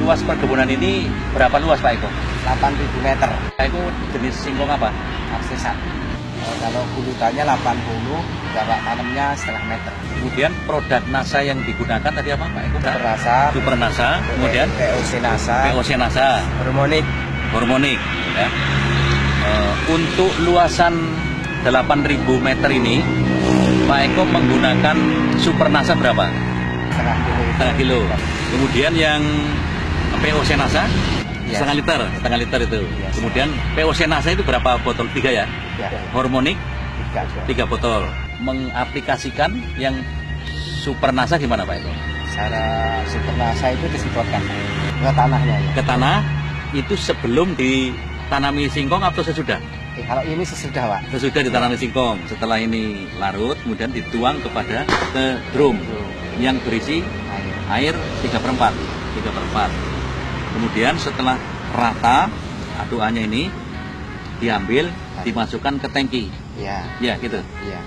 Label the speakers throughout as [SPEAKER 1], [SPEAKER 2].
[SPEAKER 1] luas perkebunan ini berapa luas Pak Eko?
[SPEAKER 2] 8.000 meter.
[SPEAKER 1] Pak Eko jenis singkong apa?
[SPEAKER 2] Aksesan. Kalau bulutannya 80, jarak tanamnya setengah meter.
[SPEAKER 1] Kemudian produk NASA yang digunakan tadi apa Pak Eko?
[SPEAKER 2] Supernasa,
[SPEAKER 1] Supernasa, kemudian
[SPEAKER 2] POC Nasa,
[SPEAKER 1] POC NASA,
[SPEAKER 2] Hormonik.
[SPEAKER 1] Hormonik. Ya. Untuk luasan 8.000 meter ini, Pak Eko menggunakan Supernasa berapa?
[SPEAKER 2] Setengah kilo.
[SPEAKER 1] Kemudian yang POC NASA?
[SPEAKER 2] Ya.
[SPEAKER 1] Setengah liter itu.
[SPEAKER 2] Ya,
[SPEAKER 1] Kemudian POC NASA itu berapa botol? 3 ya?
[SPEAKER 2] Ya.
[SPEAKER 1] Hormonik
[SPEAKER 2] 3
[SPEAKER 1] botol. Mengaplikasikan yang Supernasa gimana Pak Eko?
[SPEAKER 2] Cara Supernasa itu disemprotkan ke tanahnya ya.
[SPEAKER 1] Ke tanah itu sebelum ditanami singkong atau sesudah?
[SPEAKER 2] Kalau ini sesudah Pak.
[SPEAKER 1] Sesudah ditanami singkong. Setelah ini larut, kemudian dituang ke drum yang berisi air 3/4. Kemudian setelah rata aduannya ini diambil, dimasukkan ke tangki.
[SPEAKER 2] Ya.
[SPEAKER 1] Ya, gitu.
[SPEAKER 2] Iya.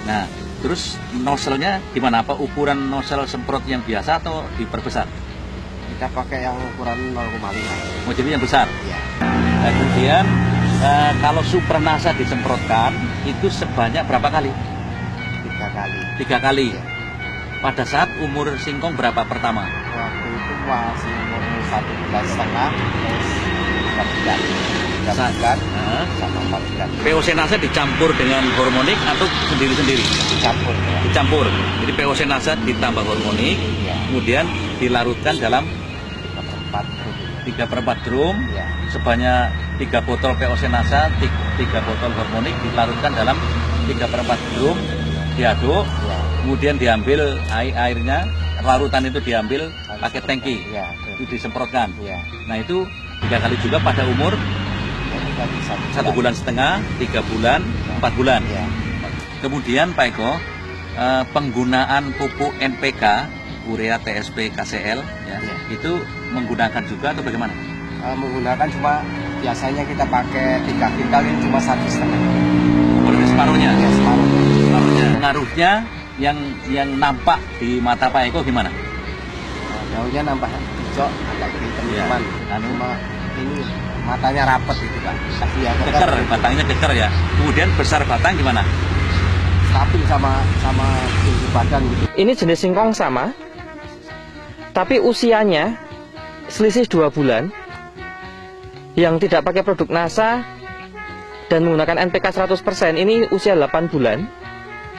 [SPEAKER 1] Nah, terus nozzle-nya gimana? Apa ukuran nozzle semprot yang biasa atau diperbesar?
[SPEAKER 2] Kita pakai yang ukuran 0,5.
[SPEAKER 1] Mau jadi yang besar.
[SPEAKER 2] Ya.
[SPEAKER 1] Nah, kemudian kalau Supernasa disemprotkan itu sebanyak berapa kali?
[SPEAKER 2] 3 kali.
[SPEAKER 1] 3 kali.
[SPEAKER 2] Ya.
[SPEAKER 1] Pada saat umur singkong berapa pertama?
[SPEAKER 2] Waktu itu masih umur 1,5 bulan, terus 3 bulan. 3 bulan sama 4 bulan.
[SPEAKER 1] POC NASA dicampur dengan hormonik atau sendiri-sendiri?
[SPEAKER 2] Dicampur. Ya.
[SPEAKER 1] Dicampur. Jadi POC NASA ditambah hormonik,
[SPEAKER 2] Ya.
[SPEAKER 1] kemudian dilarutkan dalam
[SPEAKER 2] 3/4
[SPEAKER 1] 3/4 drum,
[SPEAKER 2] Ya.
[SPEAKER 1] sebanyak 3 botol POC NASA, 3 botol hormonik dilarutkan dalam 3/4 drum, diaduk,
[SPEAKER 2] Ya.
[SPEAKER 1] kemudian diambil airnya, larutan itu diambil pakai tangki,
[SPEAKER 2] Ya.
[SPEAKER 1] itu disemprotkan.
[SPEAKER 2] Ya.
[SPEAKER 1] Nah itu 3 kali juga pada umur
[SPEAKER 2] Jadi tadi
[SPEAKER 1] 1,5 bulan, 3 bulan, 4 bulan.
[SPEAKER 2] Ya.
[SPEAKER 1] Kemudian Pak Eko, penggunaan pupuk NPK, urea, TSP, KCL, ya,
[SPEAKER 2] Ya.
[SPEAKER 1] itu menggunakan juga atau bagaimana?
[SPEAKER 2] Menggunakan cuma biasanya kita pakai 3 kintal, ini cuma 1,5.
[SPEAKER 1] Berarti separuhnya.
[SPEAKER 2] Ya, separuh.
[SPEAKER 1] Pengaruhnya yang nampak di mata Pak Eko gimana?
[SPEAKER 2] Daunnya nambah hijau, agak hitam
[SPEAKER 1] Ya.
[SPEAKER 2] teman.
[SPEAKER 1] Anu.
[SPEAKER 2] Cuma ini matanya rapet gitu Pak. Tapi ya
[SPEAKER 1] Keker, batangnya keker ya. Kemudian besar batang gimana?
[SPEAKER 2] stabil sama tinggi badan gitu.
[SPEAKER 3] Ini jenis singkong sama, tapi usianya selisih 2 bulan. Yang tidak pakai produk NASA dan menggunakan NPK 100% ini usia 8 bulan.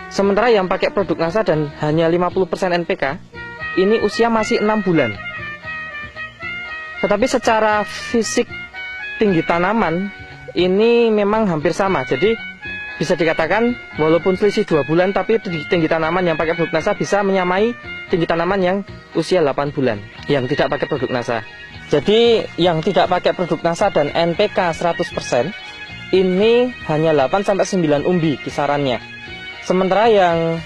[SPEAKER 3] Sementara yang pakai produk NASA dan hanya 50% NPK, ini usia masih 6 bulan. Tetapi secara fisik tinggi tanaman ini memang hampir sama. Jadi bisa dikatakan walaupun selisih 2 bulan, tapi tinggi tanaman yang pakai produk NASA bisa menyamai tinggi tanaman yang usia 8 bulan yang tidak pakai produk NASA. Jadi yang tidak pakai produk NASA dan NPK 100% ini hanya 8-9 umbi kisarannya. Sementara yang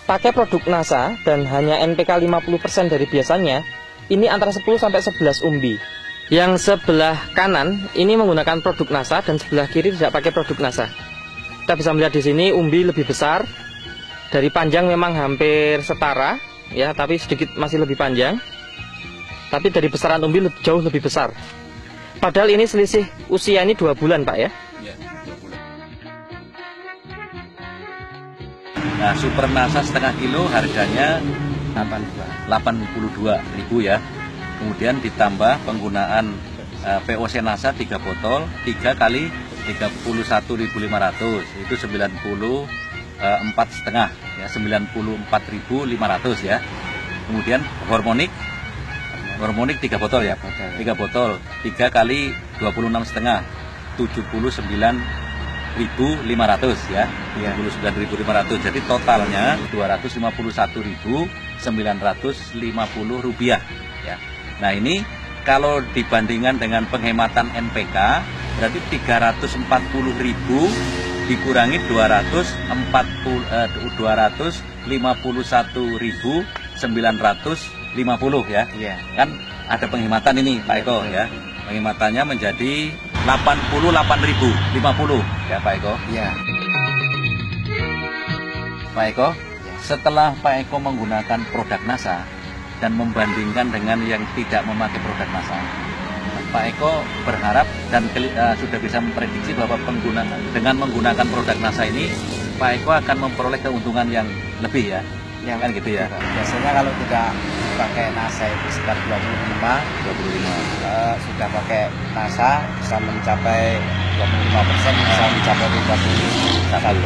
[SPEAKER 3] pakai produk NASA dan hanya NPK 50% dari biasanya, ini antara 10-11 umbi. Yang sebelah kanan ini menggunakan produk NASA dan sebelah kiri tidak pakai produk NASA. Kita bisa melihat di sini umbi lebih besar. Dari panjang memang hampir setara, ya, tapi sedikit masih lebih panjang. Tapi dari besaran umbi jauh lebih besar. Padahal ini selisih usia ini 2 bulan, Pak ya.
[SPEAKER 1] Ya, 2 bulan. Nah, Supernasa setengah kilo harganya 82.000 ya. Kemudian ditambah penggunaan POC NASA 3 botol, 3 kali 31.500, itu 94,5 ya, 94.500 ya. Kemudian hormonik 3 botol ya, 3 botol, 3 kali 26,5, 79.500 ya, 79.500. Jadi totalnya 251.950 rupiah ya. Nah ini kalau dibandingkan dengan penghematan NPK berarti 340.000 dikurangi 251.950 ya.
[SPEAKER 2] Iya.
[SPEAKER 1] Kan ada penghematan ini Pak Eko ya. Penghematannya menjadi 88.050 ya Pak Eko.
[SPEAKER 2] Iya.
[SPEAKER 1] Pak Eko,
[SPEAKER 2] Ya.
[SPEAKER 1] setelah Pak Eko menggunakan produk NASA dan membandingkan dengan yang tidak memakai produk NASA. Pak Eko berharap dan sudah bisa memprediksi bahwa dengan menggunakan produk NASA ini, Pak Eko akan memperoleh keuntungan yang lebih ya, kan gitu ya.
[SPEAKER 2] Biasanya kalau tidak pakai NASA itu sekitar 25. Sudah pakai NASA bisa mencapai 25%, bisa mencapai 31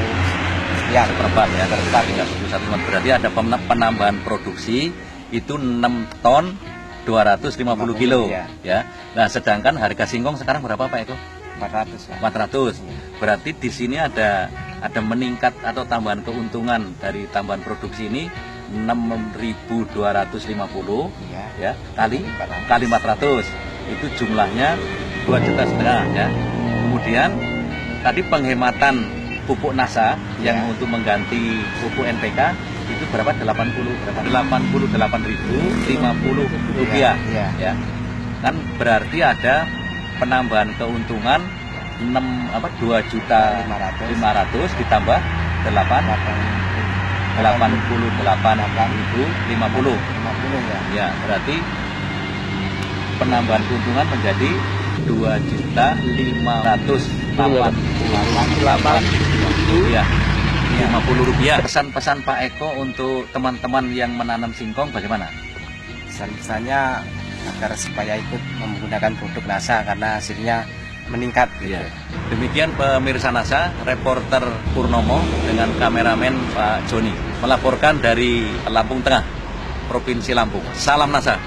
[SPEAKER 2] sekian.
[SPEAKER 1] Seperempat ya, 31. Berarti ada penambahan produksi itu 6 ton 250 kilo ya. Nah, sedangkan harga singkong sekarang berapa Pak Eko?
[SPEAKER 2] 400.
[SPEAKER 1] 400. Berarti di sini ada meningkat atau tambahan keuntungan dari tambahan produksi ini 6.250 ya kali 400. Itu jumlahnya 2,5 juta ya. Kemudian tadi penghematan pupuk NASA yang untuk mengganti pupuk NPK itu berapa? 88.050 rupiah ya. Kan berarti ada penambahan keuntungan 2.500.000 ditambah 88.050 ya. Berarti penambahan keuntungan menjadi 2.588.050 rupiah. Pesan-pesan Pak Eko untuk teman-teman yang menanam singkong bagaimana?
[SPEAKER 2] Pesan-pesannya agar supaya ikut menggunakan produk NASA karena hasilnya meningkat.
[SPEAKER 1] Ya. Demikian pemirsa NASA, reporter Purnomo dengan kameramen Pak Joni melaporkan dari Lampung Tengah, Provinsi Lampung. Salam NASA.